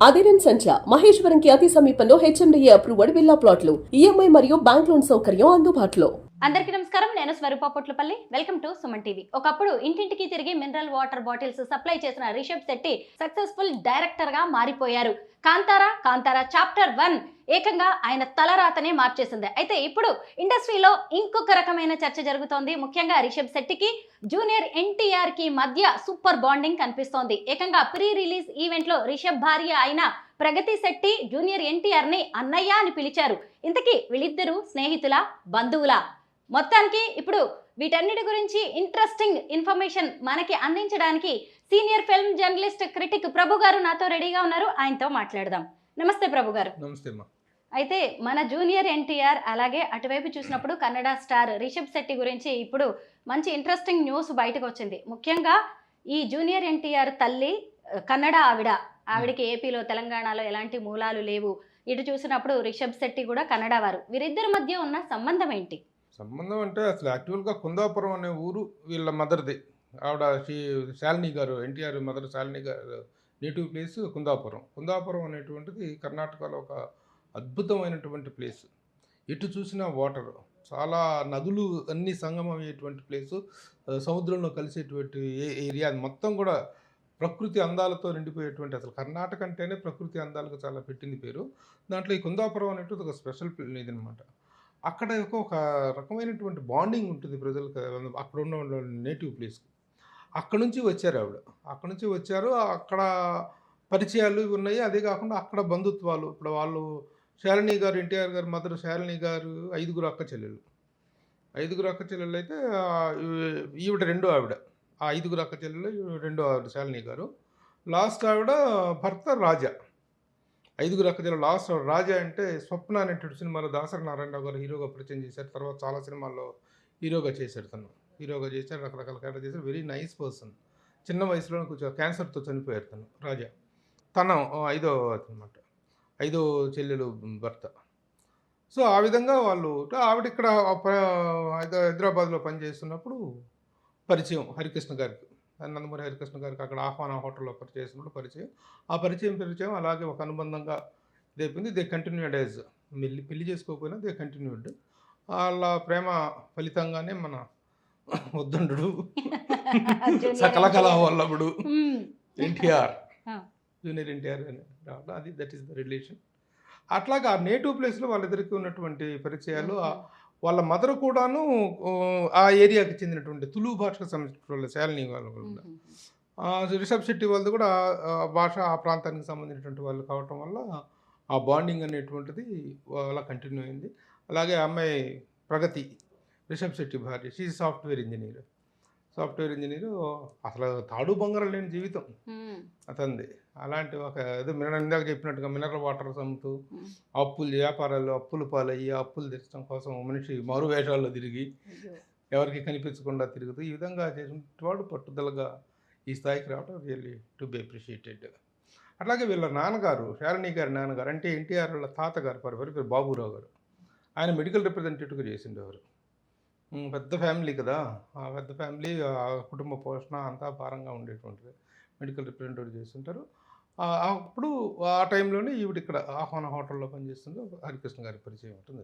అధిరన్ సంచ మహేశ్వరంకి అతి సమీపంలో హెచ్ఎండిఏ అప్రూవ్డ్ విల్లా ప్లాట్లు ఈఎంఐ మరియు బ్యాంక్ లోన్ సౌకర్యం అందుబాటులో. అందరికీ నమస్కారం. నేను Swarupa Potlapalli. Welcome to Suman TV. ఒకప్పుడు ఇంటింటికి తిరిగి మినరల్ వాటర్ బాటిల్స్ సప్లై చేసిన రిషబ్ శెట్టి సక్సెస్ఫుల్ డైరెక్టర్ గా మారిపోయారు. కాంతారా చాప్టర్ 1 ఏకంగా ఆయన తలరాతనే మార్చేసింది. అయితే ఇప్పుడు ఇండస్ట్రీలో ఇంకొక రకమైన చర్చ జరుగుతోంది. ముఖ్యంగా రిషబ్ శెట్టికి జూనియర్ ఎన్టీఆర్ కి మధ్య సూపర్ బాండింగ్ కనిపిస్తోంది. ఏకంగా ప్రీ రిలీజ్ ఈవెంట్ లో రిషబ్ భార్య అయిన ప్రగతి శెట్టి జూనియర్ ఎన్టీఆర్ ని అన్నయ్య అని పిలిచారు. ఇంతకీ వీళ్ళిద్దరూ స్నేహితుల, బంధువుల? మొత్తానికి ఇప్పుడు వీటన్నిటి గురించి ఇంట్రెస్టింగ్ ఇన్ఫర్మేషన్ మనకి అందించడానికి సీనియర్ ఫిల్మ్ జర్నలిస్ట్ క్రిటిక్ ప్రభు గారు నాతో రెడీగా ఉన్నారు. ఆయనతో మాట్లాడదాం. నమస్తే ప్రభు గారు. నమస్తే అమ్మా. అయితే మన జూనియర్ ఎన్టీఆర్ అలాగే అటువైపు చూసినప్పుడు కన్నడ స్టార్ రిషబ్ శెట్టి గురించి ఇప్పుడు మంచి ఇంట్రెస్టింగ్ న్యూస్ బయటకు వచ్చింది. ముఖ్యంగా ఈ జూనియర్ ఎన్టీఆర్ తల్లి కన్నడ ఆవిడకి ఏపీలో తెలంగాణలో ఎలాంటి మూలాలు లేవు. ఇటు చూసినప్పుడు రిషబ్ శెట్టి కూడా కన్నడ వారు. వీరిద్దరి మధ్య ఉన్న సంబంధం ఏంటి? సంబంధం అంటే అసలు యాక్చువల్గా కుందాపురం అనే ఊరు వీళ్ళ మదర్ది. ఆవిడ శాలిని గారు, ఎన్టీఆర్ మదర్ శాలిని గారు నేటివ్ ప్లేస్ కుందాపురం. కుందాపురం అనేటువంటిది కర్ణాటకలో ఒక అద్భుతమైనటువంటి ప్లేస్. ఎటు చూసినా వాటర్, చాలా నదులు అన్ని సంగమం అయ్యేటువంటి ప్లేసు, సముద్రంలో కలిసేటువంటి ఏరియా మొత్తం కూడా ప్రకృతి అందాలతో నిండిపోయేటువంటి, అసలు కర్ణాటక అంటేనే ప్రకృతి అందాలకు చాలా పెట్టింది పేరు. దాంట్లో ఈ కుందాపురం అనేటువంటి ఒక స్పెషల్ ఇది అనమాట. అక్కడ ఒక రకమైనటువంటి బాండింగ్ ఉంటుంది ప్రజలకు, అక్కడ ఉన్న నేటివ్ ప్లేస్కి. అక్కడ నుంచి వచ్చారు ఆవిడ, అక్కడ నుంచి వచ్చారు. అక్కడ పరిచయాలు ఉన్నాయి. అదే కాకుండా అక్కడ బంధుత్వాలు. ఇప్పుడు వాళ్ళు శాలిని గారు, ఎన్టీఆర్ గారు మదర్ శాలిని గారు 5 అక్క చెల్లెలు. 5 అక్క చెల్లెలు అయితే ఈవిడ రెండో ఆవిడ. ఆ 5 అక్క చెల్లెలు రెండో ఆవిడ శాలిని గారు. లాస్ట్ ఆవిడ భర్త రాజా. 5 అక్క చెల్లెలు లాస్ట్ రాజా అంటే స్వప్న అనేటువంటి సినిమాలో దాసరి నారాయణరావు గారు హీరోగా పరిచయం చేశారు. తర్వాత చాలా సినిమాల్లో హీరోగా చేశాడు. హీరోగా చేశారు, రకరకాల క్యారెక్టర్ చేశారు. Very nice person. చిన్న వయసులో కొంచెం క్యాన్సర్తో చనిపోయారు రాజా. తన 5వ అనమాట, 5వ చెల్లెలు భర్త. సో ఆ విధంగా వాళ్ళు, ఆవిడ ఇక్కడ హైదరాబాద్లో పనిచేస్తున్నప్పుడు పరిచయం హరికృష్ణ గారికి, నందమూరి హరికృష్ణ గారికి అక్కడ ఆహ్వాన హోటల్లో పరిచయం పరిచయం. ఆ పరిచయం అలాగే ఒక అనుబంధంగా ఇదైపోయింది. దే కంటిన్యూడ్ యాజ్, పెళ్లి చేసుకోకపోయినా దే కంటిన్యూడ్. వాళ్ళ ప్రేమ ఫలితంగానే మన ఉద్దండు సకల కళా వల్లభుడు ఎన్టీఆర్, జూనియర్ ఎన్టీఆర్ అని రావడం, అది దట్ ఈస్ ద రిలేషన్. అట్లాగా ఆ నేటివ్ ప్లేస్లో వాళ్ళిద్దరికి ఉన్నటువంటి పరిచయాలు. వాళ్ళ మదర్ కూడాను ఆ ఏరియాకి చెందినటువంటి తులు భాషకు సంబంధించిన వాళ్ళ శాలిని వాళ్ళు కూడా. రిషబ్ శెట్టి వాళ్ళది కూడా భాష ఆ ప్రాంతానికి సంబంధించినటువంటి వాళ్ళు కావటం వల్ల ఆ బాండింగ్ అనేటువంటిది అలా కంటిన్యూ అయింది. అలాగే అమ్మాయి ప్రగతి, రిషబ్ శెట్టి భార్య, షీ సాఫ్ట్వేర్ ఇంజనీర్. అసలు తాడు బంగారం లేని జీవితం అతనిది. అలాంటి ఒక ఏదో ఇందాక చెప్పినట్టుగా మినరల్ వాటర్ అమ్ముతూ వ్యాపారాలు అప్పులు పాలయ్యి, అప్పులు తెచ్చడం కోసం మనిషి మారు వేషాల్లో తిరిగి ఎవరికి కనిపించకుండా తిరుగుతూ ఈ విధంగా చేసినవాడు పట్టుదలగా ఈ స్థాయికి రావడం రియల్లీ టు బి అప్రిషియేటెడ్. అట్లాగే వీళ్ళ నాన్నగారు, శాలిని గారి నాన్నగారు అంటే ఎన్టీఆర్ వాళ్ళ తాతగారు పేరు బాబురావు గారు. ఆయన మెడికల్ రిప్రజెంటేటివ్గా చేసిండేవారు. పెద్ద ఫ్యామిలీ కదా, ఆ పెద్ద ఫ్యామిలీ, ఆ కుటుంబ పోషణ అంతా భారంగా ఉండేటువంటిది. మెడికల్ రిప్రజెంటేటివ్ చేస్తుంటారు. అప్పుడు ఆ టైంలోనే ఈవిడ ఇక్కడ ఆహ్వాన హోటల్లో పనిచేస్తుందో హరికృష్ణ గారి పరిచయం ఉంటుంది.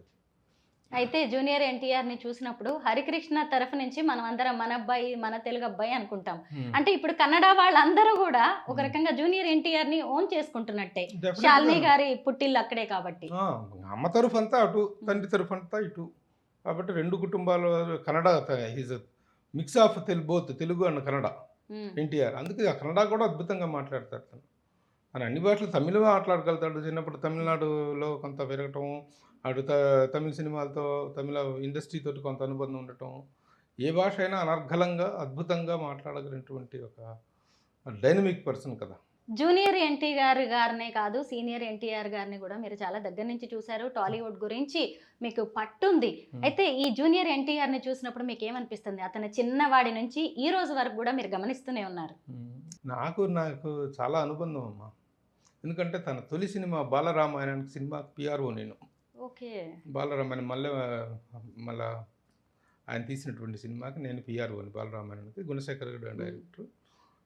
అయితే జూనియర్ ఎన్టీఆర్ ని చూసినప్పుడు హరికృష్ణ తరఫు నుంచి మనం అందరం మన అబ్బాయి, మన తెలుగు అబ్బాయి అనుకుంటాం. అంటే ఇప్పుడు కన్నడ వాళ్ళందరూ కూడా ఒక రకంగా జూనియర్ ఎన్టీఆర్ ని ఓన్ చేసుకుంటున్నట్టే. శాలిని గారి పుట్టిల్లు అక్కడే కాబట్టి అమ్మ తరఫు అంతా అటు, తండ్రి తరఫు అంతా ఇటు కాబట్టి 2 కుటుంబాలు. Kannada is mix of both Telugu and Kannada NTR. అందుకే ఆ కన్నడ కూడా అద్భుతంగా మాట్లాడతాడు తను. అన్ని భాషలు తమిళ మాట్లాడగలుగుతాడు. చిన్నప్పుడు తమిళనాడులో కొంత పెరగటం, అటు తమిళ సినిమాలతో, తమిళ ఇండస్ట్రీతో కొంత అనుబంధం ఉండటం. ఏ భాష అయినా అనర్గళంగా అద్భుతంగా మాట్లాడగలిగినటువంటి ఒక డైనమిక్ పర్సన్ కదా. జూనియర్ ఎన్టీఆర్ గారినే కాదు, సీనియర్ ఎన్టీఆర్ గారిని కూడా మీరు చాలా దగ్గర నుంచి చూశారు. టాలీవుడ్ గురించి మీకు పట్టుంది. అయితే ఈ జూనియర్ ఎన్టీఆర్ ని చూసినప్పుడు మీకు ఏమనిపిస్తుంది? అతను చిన్నవాడి నుంచి ఈ రోజు వరకు కూడా మీరు గమనిస్తూనే ఉన్నారు. నాకు చాలా అనుబంధం అమ్మా. ఎందుకంటే తన తొలి సినిమా బాలరామాయణానికి సినిమా పిఆర్ఓ నేను. ఓకే. బాలరామాయణం మళ్ళా ఆయన తీసినటువంటి సినిమాకి నేను పిఆర్ఓని. బాలరామాయణానికి గుణశేఖర్ గారు డైరెక్టర్.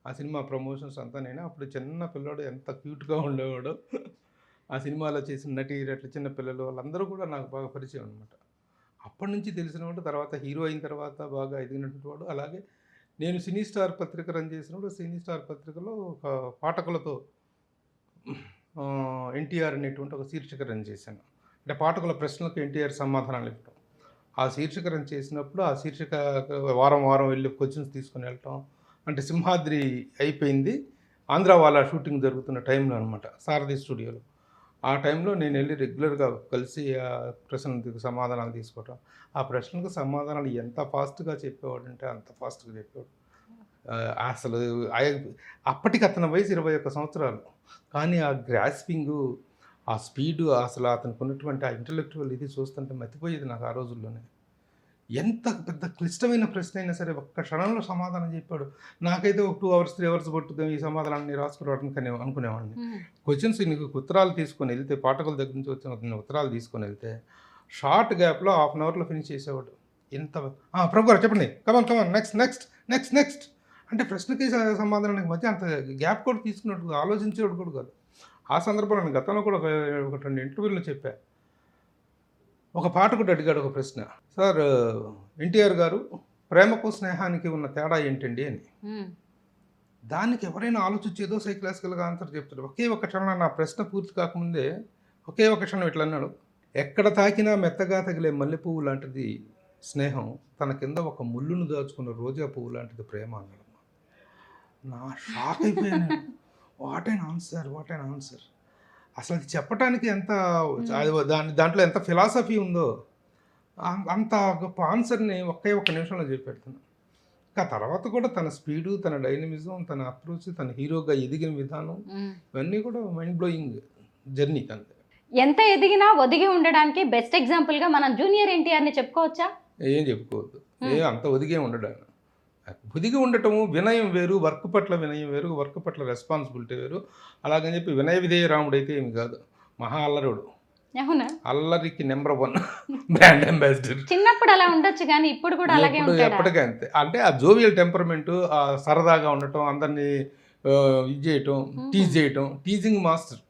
ఆ సినిమా ప్రమోషన్స్ అంతా నేనే. అప్పుడు చిన్న పిల్లోడు ఎంత క్యూట్‌గా ఉండేవాడో. ఆ సినిమాలో చేసిన నటీనటులు, చిన్న పిల్లలు వాళ్ళందరూ కూడా నాకు బాగా పరిచయం అనమాట. అప్పటినుంచి తెలిసినవాడు. తర్వాత హీరో అయిన తర్వాత బాగా ఎదిగినటువంటి వాడు. అలాగే నేను సినీ స్టార్ పత్రిక రన్ చేసినప్పుడు సినీ స్టార్ పత్రికలో ఒక పాఠకులతో ఎన్టీఆర్ అనేటువంటి ఒక శీర్షిక రన్ చేశాను. అంటే పాఠకుల ప్రశ్నలకు ఎన్టీఆర్ సమాధానాలు ఇవ్వటం. ఆ శీర్షిక రన్ చేసినప్పుడు ఆ శీర్షిక వారం వారం వెళ్ళి క్వశ్చన్స్ తీసుకొని వెళ్ళటం. అంటే సింహాద్రి అయిపోయింది. ఆంధ్ర వాళ్ళ షూటింగ్ జరుగుతున్న టైంలో అనమాట, సారథి స్టూడియోలో. ఆ టైంలో నేను వెళ్ళి రెగ్యులర్గా కలిసి ఆ ప్రశ్నలకు సమాధానాలు తీసుకోవటం. ఆ ప్రశ్నలకు సమాధానాలు ఎంత ఫాస్ట్గా చెప్పేవాడంటే అంత ఫాస్ట్గా చెప్పేవాడు. అసలు అప్పటికి అతని వయసు 21 సంవత్సరాలు. కానీ ఆ గ్రాస్పింగు, ఆ స్పీడు, అసలు అతనికి ఉన్నటువంటి ఆ ఇంటలెక్చువల్ ఇది చూస్తుంటే మతిపోయేది నాకు ఆ రోజుల్లోనే. ఎంత పెద్ద క్లిష్టమైన ప్రశ్న అయినా సరే ఒక్క క్షణంలో సమాధానం చెప్పాడు. నాకైతే ఒక 2 అవర్స్ 3 అవర్స్ పట్టుద్దాం ఈ సమాధానాన్ని రాసుకురావడానికి అనుకునేవాడిని. క్వశ్చన్స్ నీకు ఉత్తరాలు తీసుకొని వెళ్తే, పాఠకుల దగ్గర నుంచి వచ్చిన ఉత్తరాలు తీసుకొని వెళ్తే షార్ట్ గ్యాప్లో హాఫ్ అన్ అవర్లో ఫినిష్ చేసేవాడు. ఎంత ప్రభు గారు చెప్పండి, కమాన్ నెక్స్ట్ అంటే ప్రశ్నకి సమాధానానికి మధ్య అంత గ్యాప్ కూడా తీసుకున్నట్టు ఆలోచించేవాడు కూడా కాదు. ఆ సందర్భంలో నేను గతంలో కూడా ఒక 2 ఇంటర్వ్యూల్లో చెప్పా. ఒక పాఠకుడు అడిగాడు ఒక ప్రశ్న, సార్ ఎన్టీఆర్ గారు ప్రేమకు స్నేహానికి ఉన్న తేడా ఏంటండి అని. దానికి ఎవరైనా ఆలోచించి ఏదో సైకలాజికల్గా ఆన్సర్ చెప్తారు. ఒకే ఒక క్షణం, నా ప్రశ్న పూర్తి కాకముందే ఒకే ఒక క్షణం ఇట్లా అన్నాడు, ఎక్కడ తాకినా మెత్తగా తగిలే మల్లెపువ్వు లాంటిది స్నేహం, తన కింద ఒక ముళ్ళును దాచుకున్న రోజా పువ్వు లాంటిది ప్రేమ అన్నాడు. నా షాక్ అయిపోయాను. What and answer. అసలు అది చెప్పడానికి ఎంత దాంట్లో ఎంత ఫిలాసఫీ ఉందో, అంత గొప్ప ఆన్సర్ని ఒకే ఒక్క నిమిషంలో చెప్పేడుతున్నాను. ఇంకా తర్వాత కూడా తన స్పీడు, తన డైనమిజం, తన అప్రోచ్, తన హీరోగా ఎదిగిన విధానం, ఇవన్నీ కూడా మైండ్ బ్లోయింగ్ జర్నీ తనది. ఎంత ఎదిగినా ఒదిగి ఉండడానికి బెస్ట్ ఎగ్జాంపుల్గా మనం జూనియర్ ఎన్టీఆర్ని చెప్పుకోవచ్చా? ఏం చెప్పుకోవద్దు. అంత ఒదిగే ఉండడా. ఒదిగి ఉండటము, వినయం వేరు, వర్క్ పట్ల వినయం వేరు, వర్క్ పట్ల రెస్పాన్సిబిలిటీ వేరు. అలాగని చెప్పి వినయ విధేయ రాముడు అయితే ఏమి కాదు, మహా అల్లరుడు. అవునా? అల్లరికి నెంబర్ 1 బ్రాండ్ అంబాసిడర్. చిన్నప్పుడు అలా ఉండొచ్చు కానీ ఇప్పుడు కూడా అలాగే ఉంటాడా? ఎప్పటికీ అంతే. అంటే ఆ జోవియల్ టెంపర్మెంటు, ఆ సరదాగా ఉండటం, అందరినీ ఇది చేయటం, టీజింగ్ మాస్టర్.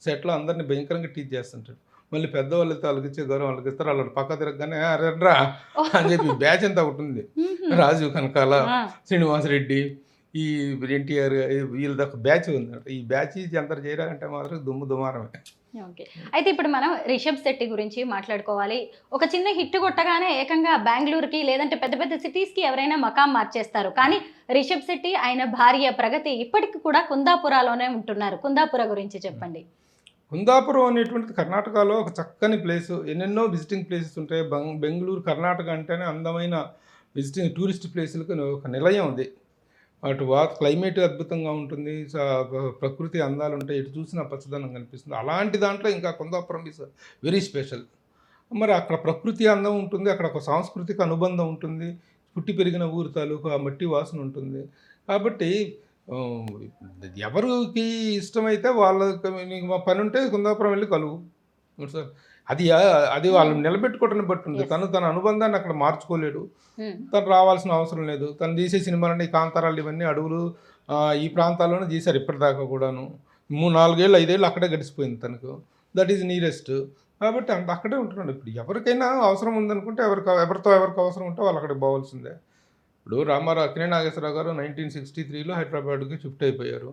సెట్లో అందరినీ భయంకరంగా టీజ్ చేస్తుంటాడు. మళ్ళీ పెద్దవాళ్ళతో వాళ్ళకి ఇచ్చే గౌరవం వాళ్ళకి ఇస్తారు. వాళ్ళు పక్క తిరగగానే రా అని చెప్పి బ్యాచ్ అంతా ఒకటి ఉంది. రాజీవ్ కనకాల, శ్రీనివాసరెడ్డి, ఈ ఎన్టీఆర్, వీళ్ళ దాకా బ్యాచ్ ఉంది. ఈ బ్యాచ్ అందరు చేయాలంటే మాత్రం దుమారమే. ఓకే, అయితే ఇప్పుడు మనం రిషబ్ శెట్టి గురించి మాట్లాడుకోవాలి. ఒక చిన్న హిట్ కొట్టగానే ఏకంగా బెంగళూరుకి లేదంటే పెద్ద పెద్ద సిటీస్కి ఎవరైనా మకాం మార్చేస్తారు. కానీ రిషబ్ శెట్టి ఆయన భార్య ప్రగతి ఇప్పటికి కూడా కుందాపురాలోనే ఉంటున్నారు. కుందాపుర గురించి చెప్పండి. కుందాపురం అనేటువంటిది కర్ణాటకలో ఒక చక్కని ప్లేసు. ఎన్నెన్నో విజిటింగ్ ప్లేసెస్ ఉంటాయి. బెంగళూరు, కర్ణాటక అంటేనే అందమైన విజిటింగ్ టూరిస్ట్ ప్లేసులకు ఒక నిలయం ఉంది. అటు క్లైమేట్ అద్భుతంగా ఉంటుంది, ప్రకృతి అందాలు ఉంటాయి, ఇటు చూసిన పచ్చదనం కనిపిస్తుంది. అలాంటి దాంట్లో ఇంకా కుందాపురం ఈజ్ వెరీ స్పెషల్. మరి అక్కడ ప్రకృతి అందం ఉంటుంది, అక్కడ ఒక సాంస్కృతిక అనుబంధం ఉంటుంది, పుట్టి పెరిగిన ఊరు తాలూకు ఆ మట్టి వాసన ఉంటుంది. కాబట్టి ఎవరికి ఇష్టమైతే వాళ్ళకి పని ఉంటే కుందాపురం వెళ్ళి కలువు సార్. అది వాళ్ళు నిలబెట్టుకోవటాన్ని బట్టి ఉంది. తన అనుబంధాన్ని అక్కడ మార్చుకోలేడు. తను రావాల్సిన అవసరం లేదు. తను తీసే సినిమాలన్నీ కాంతారాలు ఇవన్నీ అడవులు ఈ ప్రాంతాల్లోనే తీశారు ఇప్పటిదాకా కూడాను. 3-4 ఏళ్ళు 5 ఏళ్ళు అక్కడే గడిచిపోయింది తనకు. That is nearest. కాబట్టి అక్కడే ఉంటున్నాడు. ఇప్పుడు ఎవరికైనా అవసరం ఉందనుకుంటే ఎవరితో అవసరం ఉంటే వాళ్ళు అక్కడికి పోవాల్సిందే. ఇప్పుడు అక్కినేని నాగేశ్వరరావు గారు 1963లో హైదరాబాద్కి షిఫ్ట్ అయిపోయారు.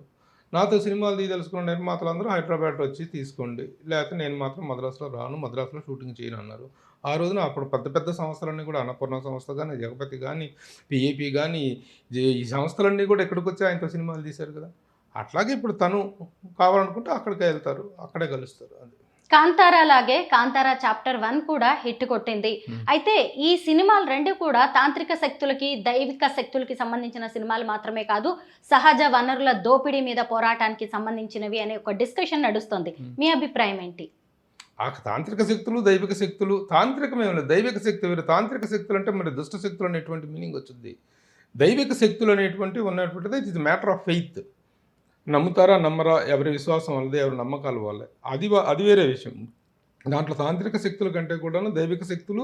నాతో సినిమాలు తీయదలుచుకున్న నిర్మాతలందరూ హైదరాబాద్ వచ్చి తీసుకోండి, లేకపోతే నేను మాత్రం మద్రాసులో రాను, మద్రాసులో షూటింగ్ చేయను అన్నారు. ఆ రోజున అప్పుడు పెద్ద సంస్థలన్నీ కూడా అన్నపూర్ణ సంస్థ కానీ, జగపతి కానీ, పిఏపి కానీ, ఈ సంస్థలన్నీ కూడా ఎక్కడికి వచ్చి ఆయనతో సినిమాలు తీశారు కదా. అట్లాగే ఇప్పుడు తను కావాలనుకుంటే అక్కడికే వెళ్తారు, అక్కడే కలుస్తారు. అది కాంతారా లాగే కాంతారా చాప్టర్ 1 కూడా హిట్ కొట్టింది. అయితే ఈ సినిమాలు రెండు కూడా తాంత్రిక శక్తులకి, దైవిక శక్తులకి సంబంధించిన సినిమాలు మాత్రమే కాదు, సహజ వనరుల దోపిడీ మీద పోరాటానికి సంబంధించినవి అనే ఒక డిస్కషన్ నడుస్తుంది. మీ అభిప్రాయం ఏంటి? ఆ తాంత్రిక శక్తులు, దైవిక శక్తులు, తాంత్రికమేమి లేదు, దైవిక శక్తి వేరు. తాంత్రిక శక్తులు అంటే మరి దుష్ట శక్తులు అనేటువంటి మీనింగ్ వచ్చింది. దైవిక శక్తులు అనేటువంటి ఉన్నటువంటిది it is matter of faith. నమ్ముతారా నమ్మరా, ఎవరి విశ్వాసం వాళ్ళదే, ఎవరి నమ్మకాలు వాళ్ళే, అది వేరే విషయం. దాంట్లో తాంత్రిక శక్తుల కంటే కూడాను దైవిక శక్తులు,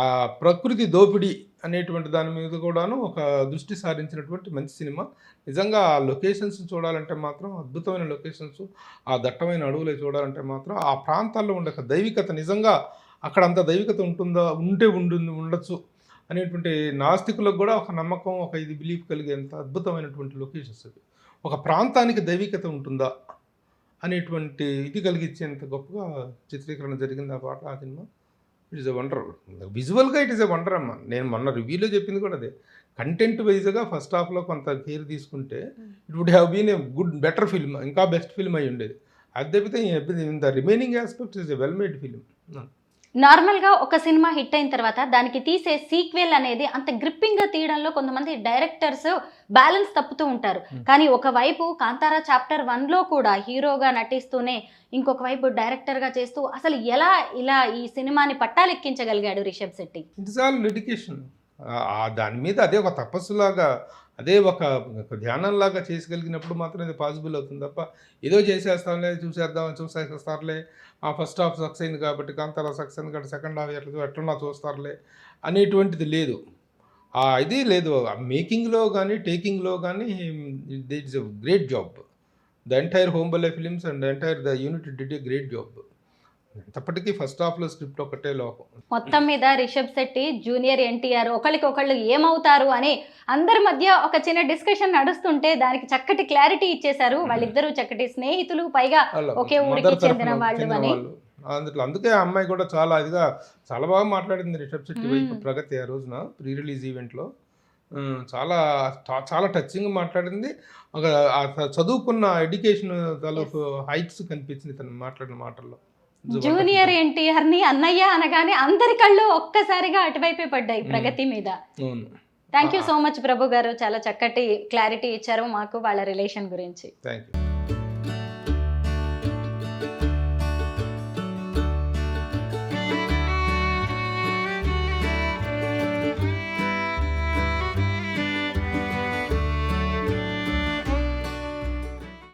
ఆ ప్రకృతి దోపిడీ అనేటువంటి దాని మీద కూడాను ఒక దృష్టి సారించినటువంటి మంచి సినిమా. నిజంగా ఆ లొకేషన్స్ చూడాలంటే మాత్రం అద్భుతమైన లొకేషన్స్, ఆ దట్టమైన అడవులు చూడాలంటే మాత్రం ఆ ప్రాంతాల్లో ఉండే ఒక దైవికత, నిజంగా అక్కడ అంత దైవికత ఉంటుందా, ఉంటే ఉండొచ్చు అనేటువంటి నాస్తికులకు కూడా ఒక నమ్మకం, ఒక ఇది బిలీఫ్ కలిగేంత అద్భుతమైనటువంటి లొకేషన్స్ అవి. ఒక ప్రాంతానికి దైవికత ఉంటుందా అనేటువంటి ఇది కలిగించేంత గొప్పగా చిత్రీకరణ జరిగింది ఆ సినిమా. It is a wonder. విజువల్గా ఇట్ ఈస్ ఎ వండర్ అమ్మ. నేను మొన్న రివ్యూలో చెప్పింది కూడా అదే. కంటెంట్ వైజ్గా ఫస్ట్ హాఫ్లో కొంత కేర్ తీసుకుంటే it would have been a better film, ఇంకా బెస్ట్ ఫిల్మ్ అయి ఉండేది. అది తప్పితే in the remaining aspect is a well made film. నార్మల్గా ఒక సినిమా హిట్ అయిన తర్వాత దానికి తీసే సీక్వెల్ అనేది అంత గ్రిప్పింగ్గా తీయడంలో కొంతమంది డైరెక్టర్స్ బ్యాలెన్స్ తప్పుతూ ఉంటారు. కానీ ఒకవైపు కాంతారా చాప్టర్ 1లో కూడా హీరోగా నటిస్తూనే ఇంకొక వైపు డైరెక్టర్గా చేస్తూ అసలు ఎలా ఇలా ఈ సినిమాని పట్టాలెక్కించగలిగాడు Rishab Shetty? It's all dedication. దాని మీద అదే ఒక తపస్సులాగా, అదే ఒక ధ్యానంలాగా చేసగలిగినప్పుడు మాత్రం ఇది పాసిబుల్ అవుతుంది తప్ప ఏదో చేసేస్తాంలే, చూసేస్తారులే, ఫస్ట్ హాఫ్ సక్సెస్ అయింది కాబట్టి కాంతారా సక్సెస్ అయింది కాబట్టి సెకండ్ హాఫ్ ఎట్లన్నా చూస్తారులే అనేటువంటిది లేదు. ఇది లేదు. మేకింగ్లో కానీ టేకింగ్లో కానీ it's a great job. The entire Hombale films and entire the unit did a great job. ఎంతప్పటికీ ఫస్ట్ హాఫ్లో స్క్రిప్ట్ ఒకటే లోపం. మొత్తం మీద రిషబ్ శెట్టి జూనియర్ ఎన్టీఆర్ ఒకళ్ళకొకళ్ళు ఏమవుతారు అని అందరి మధ్య ఒక చిన్న డిస్కషన్ నడుస్తుంటే దానికి చక్కటి క్లారిటీ ఇచ్చేశారు. వాళ్ళిద్దరూ చక్కటి స్నేహితులు, పైగా ఒకే ఊరికి చెందిన వాళ్ళు అని. అందుకే ఆ అమ్మాయి కూడా చాలా బాగా మాట్లాడింది రిషబ్ శెట్టి వైపు ప్రగతి ఆ రోజున ప్రీ రిలీజ్ ఈవెంట్లో. చాలా చాలా టచింగ్ మాట్లాడింది. ఒక చదువుకున్న ఎడ్యుకేషన్ తాలూకు హైట్స్ కనిపించింది తను మాట్లాడిన మాటల్లో. జూనియర్ ఎన్టీఆర్ ని అన్నయ్య అనగానే అందరి కళ్ళు ఒక్కసారిగా అటువైపే పడ్డాయి ప్రగతి మీద. థ్యాంక్ యూ సో మచ్ ప్రభు గారు, చాలా చక్కటి క్లారిటీ ఇచ్చారు మాకు వాళ్ళ రిలేషన్ గురించి. Thank you.